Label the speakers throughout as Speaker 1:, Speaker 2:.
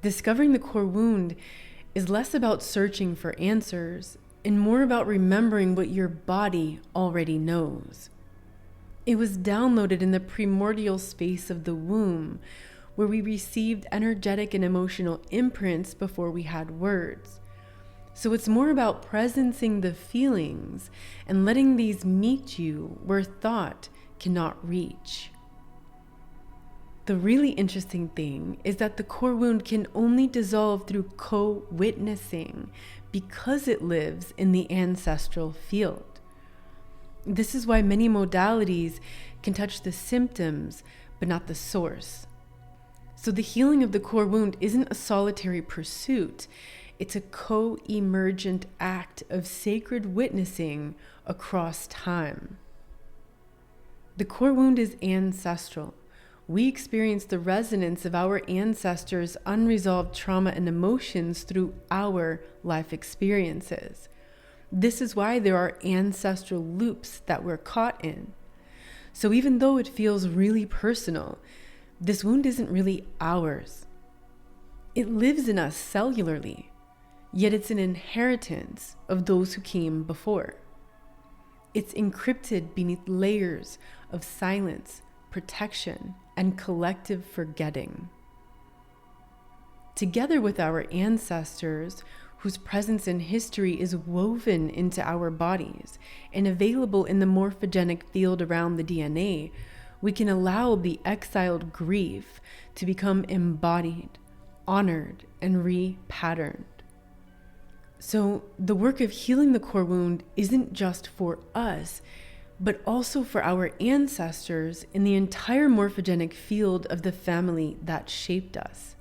Speaker 1: Discovering the core wound is less about searching for answers and more about remembering what your body already knows. It was downloaded in the primordial space of the womb, where we received energetic and emotional imprints before we had words. So it's more about presencing the feelings and letting these meet you where thought cannot reach. The really interesting thing is that the core wound can only dissolve through co-witnessing because it lives in the ancestral field. This is why many modalities can touch the symptoms, but not the source. So the healing of the core wound isn't a solitary pursuit. It's a co-emergent act of sacred witnessing across time. The core wound is ancestral. We experience the resonance of our ancestors' unresolved trauma and emotions through our life experiences. This is why there are ancestral loops that we're caught in. So even though it feels really personal, this wound isn't really ours. It lives in us cellularly, yet it's an inheritance of those who came before. It's encrypted beneath layers of silence, protection, and collective forgetting. Together with our ancestors, whose presence in history is woven into our bodies and available in the morphogenic field around the DNA, we can allow the exiled grief to become embodied, honored, and repatterned. So the work of healing the core wound isn't just for us, but also for our ancestors in the entire morphogenic field of the family that shaped us.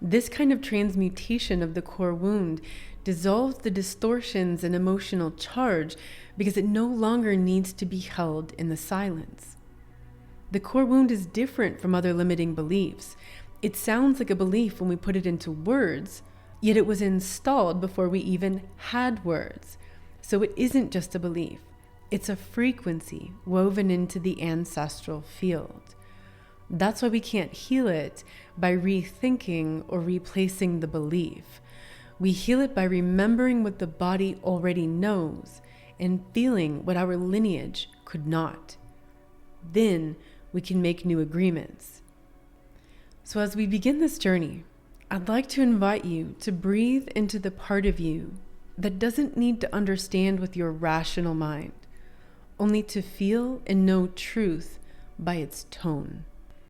Speaker 1: This kind of transmutation of the core wound dissolves the distortions and emotional charge because it no longer needs to be held in the silence. The core wound is different from other limiting beliefs. It sounds like a belief when we put it into words, yet it was installed before we even had words. So it isn't just a belief. It's a frequency woven into the ancestral field. That's why we can't heal it by rethinking or replacing the belief. We heal it by remembering what the body already knows and feeling what our lineage could not. Then we can make new agreements. So as we begin this journey, I'd like to invite you to breathe into the part of you that doesn't need to understand with your rational mind, only to feel and know truth by its tone.